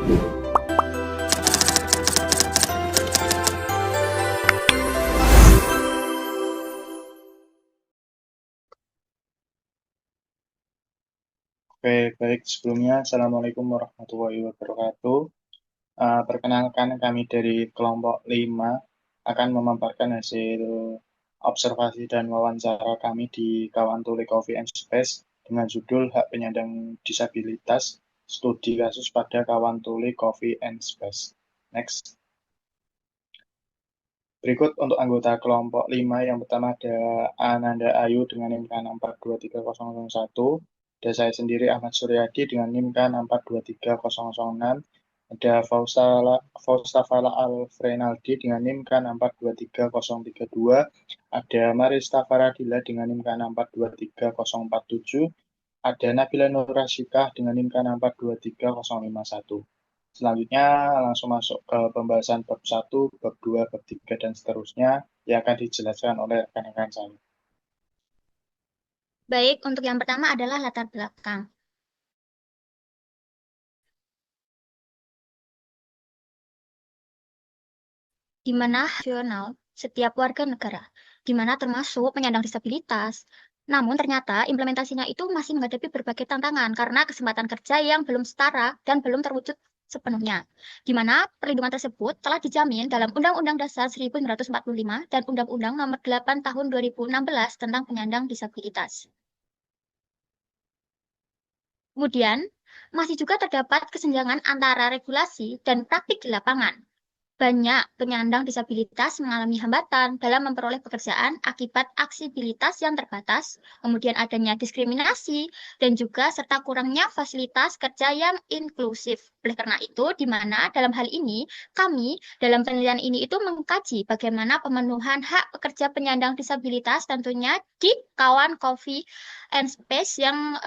Oke, baik. Sebelumnya, Assalamualaikum warahmatullahi wabarakatuh. Perkenalkan, kami dari kelompok 5 akan memaparkan hasil observasi dan wawancara kami di Kawan Tuli Coffee and Space dengan judul Hak Penyandang Disabilitas, Studi Kasus pada Kawan Tuli Coffee and Space. Next. Berikut untuk anggota kelompok 5, yang pertama ada Ananda Ayu dengan NIM K6423001. Ada saya sendiri Ahmad Suryadi dengan NIM K6230006. Ada Faustafala Alfrenaldi dengan NIM K6423032. Ada Marista Faradila dengan NIM K6423047. Ada Nabila Nur Rasyikah dengan NIM K6423051. Selanjutnya langsung masuk ke pembahasan bab 1, bab 2, bab 3, dan seterusnya yang akan dijelaskan oleh rekan-rekan saya. Baik, untuk yang pertama adalah latar belakang. Di mana nasional setiap warga negara, di mana termasuk penyandang disabilitas. Namun ternyata implementasinya itu masih menghadapi berbagai tantangan karena kesempatan kerja yang belum setara dan belum terwujud sepenuhnya. Di mana perlindungan tersebut telah dijamin dalam Undang-Undang Dasar 1945 dan Undang-Undang Nomor 8 Tahun 2016 tentang penyandang disabilitas. Kemudian, masih juga terdapat kesenjangan antara regulasi dan praktik di lapangan. Banyak penyandang disabilitas mengalami hambatan dalam memperoleh pekerjaan akibat aksibilitas yang terbatas, kemudian adanya diskriminasi, dan juga serta kurangnya fasilitas kerja yang inklusif. Oleh karena itu, di mana dalam hal ini, kami dalam penelitian ini itu mengkaji bagaimana pemenuhan hak pekerja penyandang disabilitas tentunya di kawan Coffee and Space yang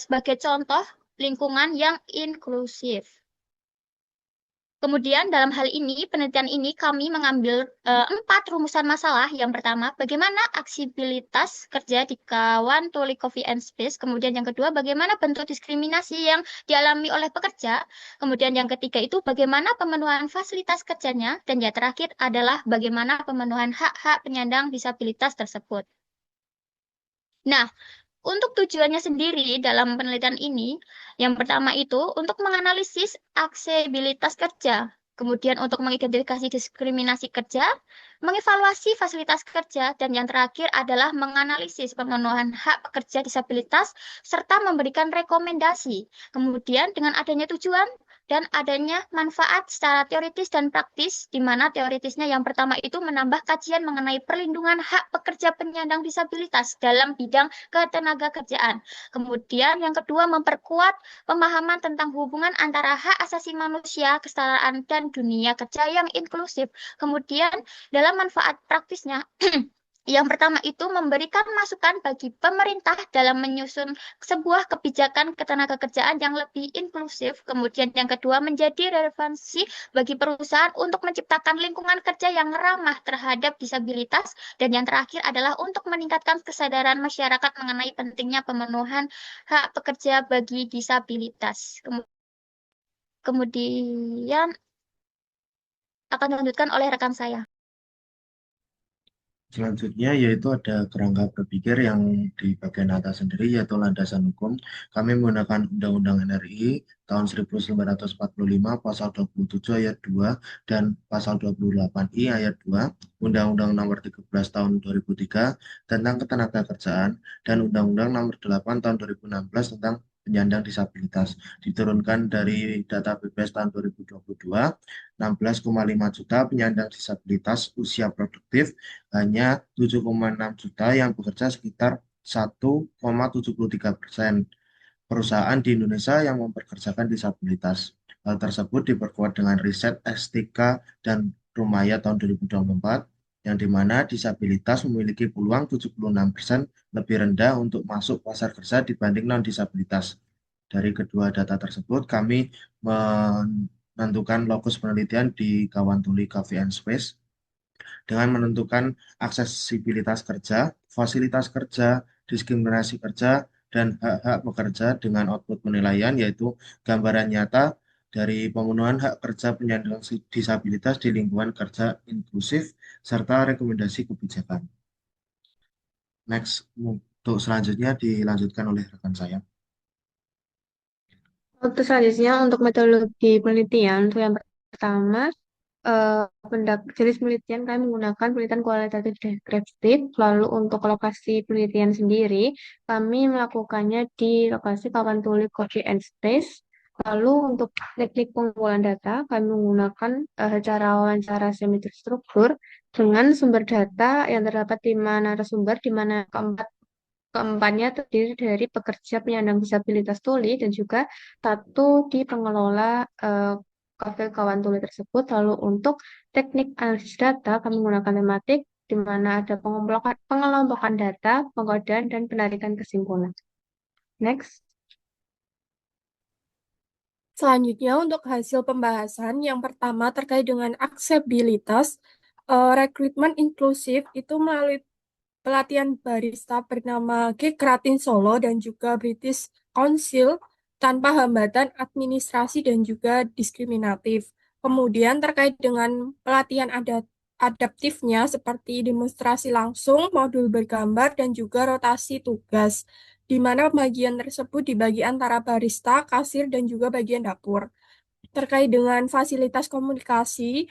sebagai contoh lingkungan yang inklusif. Kemudian dalam hal ini, penelitian ini kami mengambil 4 rumusan masalah. Yang pertama, bagaimana aksibilitas kerja di kawan Tuli Coffee and Space. Kemudian yang kedua, bagaimana bentuk diskriminasi yang dialami oleh pekerja. Kemudian yang ketiga itu bagaimana pemenuhan fasilitas kerjanya. Dan yang terakhir adalah bagaimana pemenuhan hak-hak penyandang disabilitas tersebut. Nah, untuk tujuannya sendiri dalam penelitian ini, yang pertama itu untuk menganalisis aksesibilitas kerja, kemudian untuk mengidentifikasi diskriminasi kerja, mengevaluasi fasilitas kerja, dan yang terakhir adalah menganalisis pemenuhan hak pekerja disabilitas serta memberikan rekomendasi. Kemudian dengan adanya tujuan dan adanya manfaat secara teoritis dan praktis, di mana teoritisnya yang pertama itu menambah kajian mengenai perlindungan hak pekerja penyandang disabilitas dalam bidang ketenaga kerjaan. Kemudian yang kedua memperkuat pemahaman tentang hubungan antara hak asasi manusia, kesetaraan, dan dunia kerja yang inklusif. Kemudian dalam manfaat praktisnya, yang pertama itu memberikan masukan bagi pemerintah dalam menyusun sebuah kebijakan ketenagakerjaan yang lebih inklusif. Kemudian yang kedua menjadi relevansi bagi perusahaan untuk menciptakan lingkungan kerja yang ramah terhadap disabilitas. Dan yang terakhir adalah untuk meningkatkan kesadaran masyarakat mengenai pentingnya pemenuhan hak pekerja bagi disabilitas. Kemudian akan dilanjutkan oleh rekan saya. Selanjutnya yaitu ada kerangka berpikir yang di bagian atas sendiri yaitu landasan hukum. Kami menggunakan Undang-Undang NRI tahun 1945 pasal 27 ayat 2 dan pasal 28I ayat 2, Undang-Undang Nomor 13 tahun 2003 tentang ketenagakerjaan dan Undang-Undang Nomor 8 tahun 2016 tentang penyandang disabilitas. Diturunkan dari data BPS tahun 2022, 16,5 juta penyandang disabilitas usia produktif, hanya 7,6 juta yang bekerja, sekitar 1,73% perusahaan di Indonesia yang mempekerjakan disabilitas. Hal tersebut diperkuat dengan riset STK dan Rumaya tahun 2024, yang dimana disabilitas memiliki peluang 76% lebih rendah untuk masuk pasar kerja dibanding non-disabilitas. Dari kedua data tersebut, kami menentukan lokus penelitian di Kawan Tuli Coffee and Space dengan menentukan aksesibilitas kerja, fasilitas kerja, diskriminasi kerja, dan hak-hak pekerja dengan output penilaian yaitu gambaran nyata dari pemenuhan hak kerja penyandang disabilitas di lingkungan kerja inklusif, serta rekomendasi kebijakan. Next, untuk selanjutnya dilanjutkan oleh rekan saya. Untuk selanjutnya, untuk metodologi penelitian, untuk yang pertama, jenis penelitian kami menggunakan penelitian kualitatif deskriptif. Lalu untuk lokasi penelitian sendiri, kami melakukannya di lokasi Kawan Tuli Coffee and Space. Lalu untuk teknik pengumpulan data, kami menggunakan cara wawancara semi terstruktur dengan sumber data yang terdapat 5 narasumber, di mana keempatnya terdiri dari pekerja penyandang disabilitas tuli dan juga satu di pengelola kafe kawan tuli tersebut. Lalu untuk teknik analisis data, kami menggunakan tematik di mana ada pengelompokan data, pengkodean, dan penarikan kesimpulan. Next. Selanjutnya untuk hasil pembahasan, yang pertama terkait dengan aksesibilitas, rekrutmen inklusif itu melalui pelatihan barista bernama G. Kratin Solo dan juga British Council tanpa hambatan administrasi dan juga diskriminatif. Kemudian terkait dengan pelatihan adaptifnya seperti demonstrasi langsung, modul bergambar, dan juga rotasi tugas, di mana pembagian tersebut dibagi antara barista, kasir, dan juga bagian dapur. Terkait dengan fasilitas komunikasi,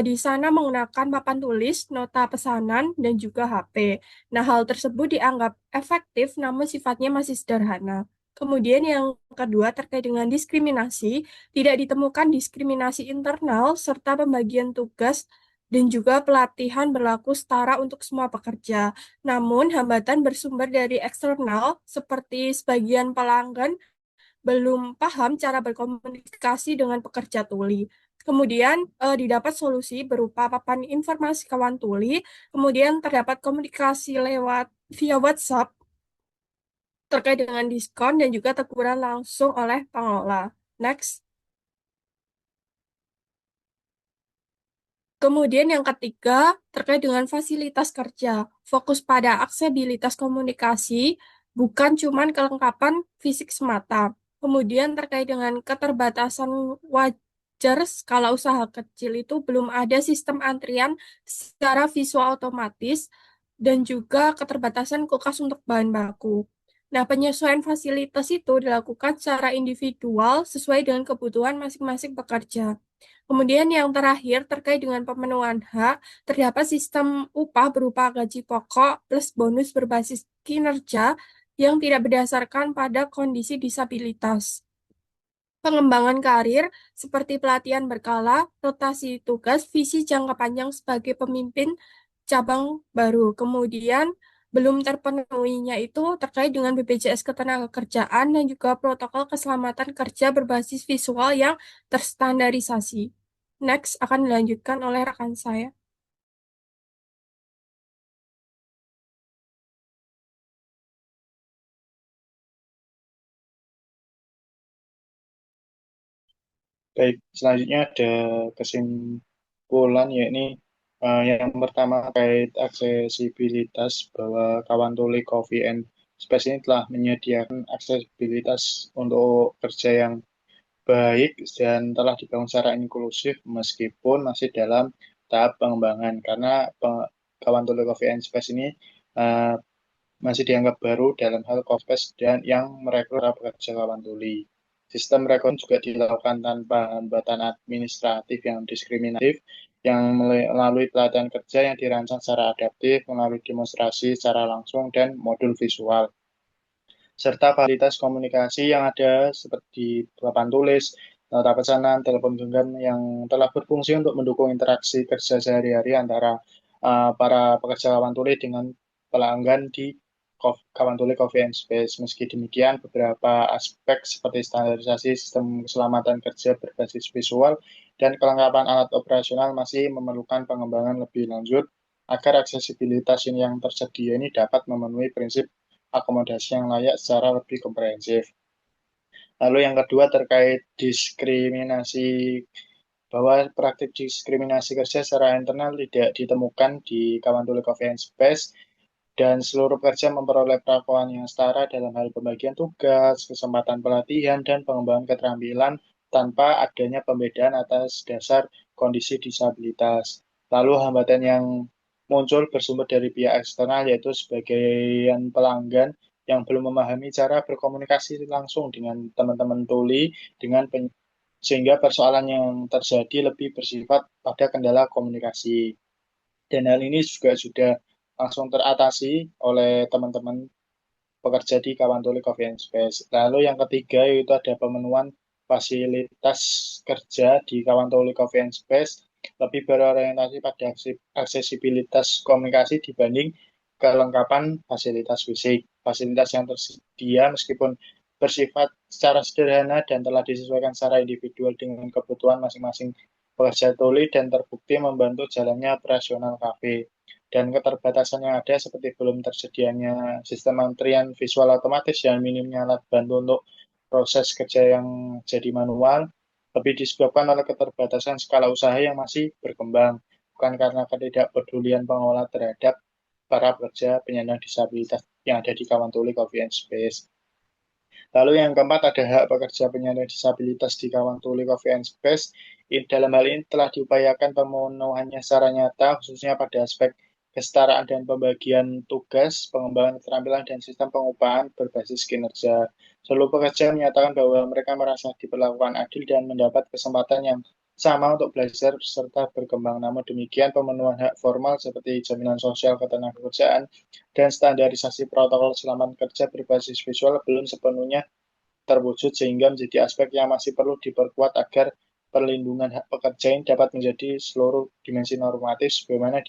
di sana menggunakan papan tulis, nota pesanan, dan juga HP. Nah, hal tersebut dianggap efektif namun sifatnya masih sederhana. Kemudian yang kedua terkait dengan diskriminasi, tidak ditemukan diskriminasi internal serta pembagian tugas dan juga pelatihan berlaku setara untuk semua pekerja. Namun, hambatan bersumber dari eksternal seperti sebagian pelanggan belum paham cara berkomunikasi dengan pekerja tuli. Kemudian didapat solusi berupa papan informasi kawan tuli, kemudian terdapat komunikasi lewat via WhatsApp terkait dengan diskon dan juga teguran langsung oleh pengelola. Next. Kemudian yang ketiga, terkait dengan fasilitas kerja, fokus pada aksesibilitas komunikasi, bukan cuma kelengkapan fisik semata. Kemudian terkait dengan keterbatasan wajar skala usaha kecil itu belum ada sistem antrian secara visual otomatis dan juga keterbatasan kulkas untuk bahan baku. Nah, penyesuaian fasilitas itu dilakukan secara individual sesuai dengan kebutuhan masing-masing pekerja. Kemudian yang terakhir terkait dengan pemenuhan hak, terdapat sistem upah berupa gaji pokok plus bonus berbasis kinerja yang tidak berdasarkan pada kondisi disabilitas. Pengembangan karir seperti pelatihan berkala, rotasi tugas, visi jangka panjang sebagai pemimpin cabang baru. Kemudian belum terpenuhinya itu terkait dengan BPJS Ketenagakerjaan dan juga protokol keselamatan kerja berbasis visual yang terstandarisasi. Next akan dilanjutkan oleh rekan saya. Baik, selanjutnya ada kesimpulan yakni yang pertama terkait aksesibilitas bahwa Kawan Tuli Coffee and Space ini telah menyediakan aksesibilitas untuk kerja yang baik dan telah dibangun secara inklusif meskipun masih dalam tahap pengembangan karena Kawan Tuli Coffee and Space ini uh, masih dianggap baru dalam hal coffee space dan yang merekrut para pekerja Kawan Tuli. Sistem rekrutmen juga dilakukan tanpa hambatan administratif yang diskriminatif, yang melalui pelatihan kerja yang dirancang secara adaptif, melalui demonstrasi secara langsung, dan modul visual. Serta fasilitas komunikasi yang ada seperti papan tulis, nota pesanan, telepon genggam yang telah berfungsi untuk mendukung interaksi kerja sehari-hari antara para pekerja kawan tuli dengan pelanggan di kawan tuli Coffee and Space. Meski demikian, beberapa aspek seperti standarisasi sistem keselamatan kerja berbasis visual dan kelengkapan alat operasional masih memerlukan pengembangan lebih lanjut agar aksesibilitas ini yang tersedia ini dapat memenuhi prinsip akomodasi yang layak secara lebih komprehensif. Lalu yang kedua terkait diskriminasi, bahwa praktik diskriminasi kerja secara internal tidak ditemukan di Kawan Tuli Coffee and Space dan seluruh pekerja memperoleh perlakuan yang setara dalam hal pembagian tugas, kesempatan pelatihan, dan pengembangan keterampilan tanpa adanya pembedaan atas dasar kondisi disabilitas. Lalu hambatan yang muncul bersumber dari pihak eksternal, yaitu sebagian pelanggan yang belum memahami cara berkomunikasi langsung dengan teman-teman tuli sehingga persoalan yang terjadi lebih bersifat pada kendala komunikasi. Dan hal ini juga sudah langsung teratasi oleh teman-teman pekerja di kawan tuli Coffee and Space. Lalu yang ketiga yaitu ada pemenuhan fasilitas kerja di kawan tuli Coffee and Space lebih berorientasi pada aksesibilitas komunikasi dibanding kelengkapan fasilitas fisik. Fasilitas yang tersedia meskipun bersifat secara sederhana dan telah disesuaikan secara individual dengan kebutuhan masing-masing pekerja tuli dan terbukti membantu jalannya operasional kafe. Dan keterbatasan yang ada seperti belum tersedianya sistem antrian visual otomatis dan minimnya alat bantu untuk proses kerja yang jadi manual lebih disebabkan oleh keterbatasan skala usaha yang masih berkembang, bukan karena ketidakpedulian pengelola terhadap para pekerja penyandang disabilitas yang ada di kawan tuli Coffee and Space. Lalu yang keempat ada hak pekerja penyandang disabilitas di kawan tuli Coffee and Space. Dalam hal ini telah diupayakan pemenuhannya secara nyata, khususnya pada aspek kesetaraan dan pembagian tugas, pengembangan keterampilan, dan sistem pengupahan berbasis kinerja. Seluruh pekerja menyatakan bahwa mereka merasa diperlakukan adil dan mendapat kesempatan yang sama untuk belajar serta berkembang. Namun demikian, pemenuhan hak formal seperti jaminan sosial ketenagakerjaan dan standarisasi protokol keselamatan kerja berbasis visual belum sepenuhnya terwujud sehingga menjadi aspek yang masih perlu diperkuat agar perlindungan hak pekerja ini dapat menjadi seluruh dimensi normatif sebagaimana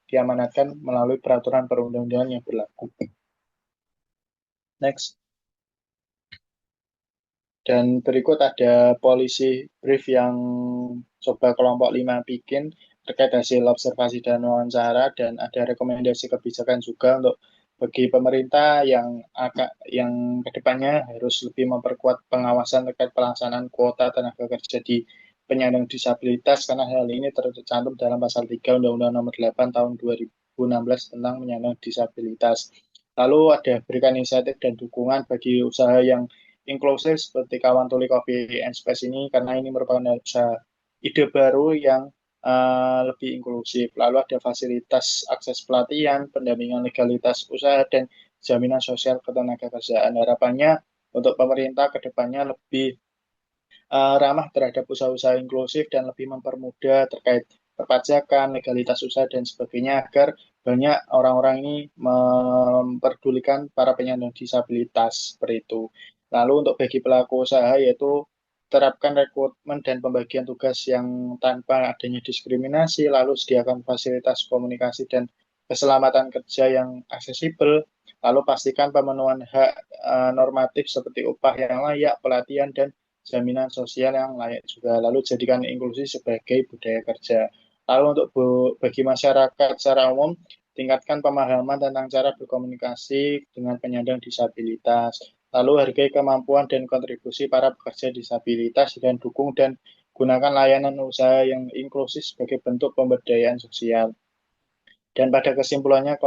diamanatkan melalui peraturan perundang-undangan yang berlaku. Next. Dan berikut ada policy brief yang coba kelompok 5 bikin terkait hasil observasi dan wawancara, dan ada rekomendasi kebijakan juga untuk bagi pemerintah yang kedepannya harus lebih memperkuat pengawasan terkait pelaksanaan kuota tenaga kerja di penyandang disabilitas, karena hal ini tercantum dalam pasal 3 Undang-Undang Nomor 8 Tahun 2016 tentang penyandang disabilitas. Lalu ada berikan inisiatif dan dukungan bagi usaha yang inklusif seperti kawan tuli Coffee and Space ini, karena ini merupakan ide baru yang lebih inklusif. Lalu ada fasilitas akses pelatihan, pendampingan legalitas usaha, dan jaminan sosial ketenagakerjaan. Harapannya untuk pemerintah ke depannya lebih ramah terhadap usaha-usaha inklusif dan lebih mempermudah terkait perpajakan, legalitas usaha, dan sebagainya agar banyak orang-orang ini memperdulikan para penyandang disabilitas seperti itu. Lalu untuk bagi pelaku usaha yaitu terapkan rekrutmen dan pembagian tugas yang tanpa adanya diskriminasi, lalu sediakan fasilitas komunikasi dan keselamatan kerja yang aksesibel, lalu pastikan pemenuhan hak normatif seperti upah yang layak, pelatihan, dan jaminan sosial yang layak juga. Lalu jadikan inklusi sebagai budaya kerja. Lalu untuk bagi masyarakat secara umum, tingkatkan pemahaman tentang cara berkomunikasi dengan penyandang disabilitas. Lalu hargai kemampuan dan kontribusi para pekerja disabilitas dan dukung dan gunakan layanan usaha yang inklusif sebagai bentuk pemberdayaan sosial. Dan pada kesimpulannya,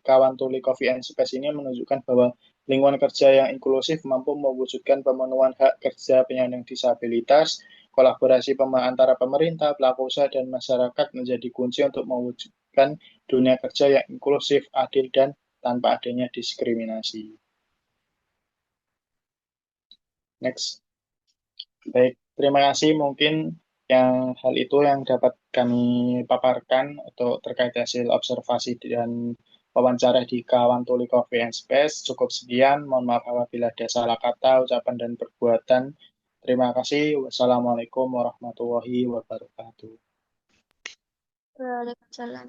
kawan tuli Coffee and Space ini menunjukkan bahwa lingkungan kerja yang inklusif mampu mewujudkan pemenuhan hak kerja penyandang disabilitas. Kolaborasi antara pemerintah, pelaku usaha, dan masyarakat menjadi kunci untuk mewujudkan dunia kerja yang inklusif, adil, dan tanpa adanya diskriminasi. Next. Baik, terima kasih. Mungkin hal itu yang dapat kami paparkan untuk terkait hasil observasi dan wawancara di kawan tuli Coffee and Space. Cukup sekian. Mohon maaf apabila ada salah kata, ucapan, dan perbuatan. Terima kasih. Wassalamualaikum warahmatullahi wabarakatuh. Waalaikumsalam.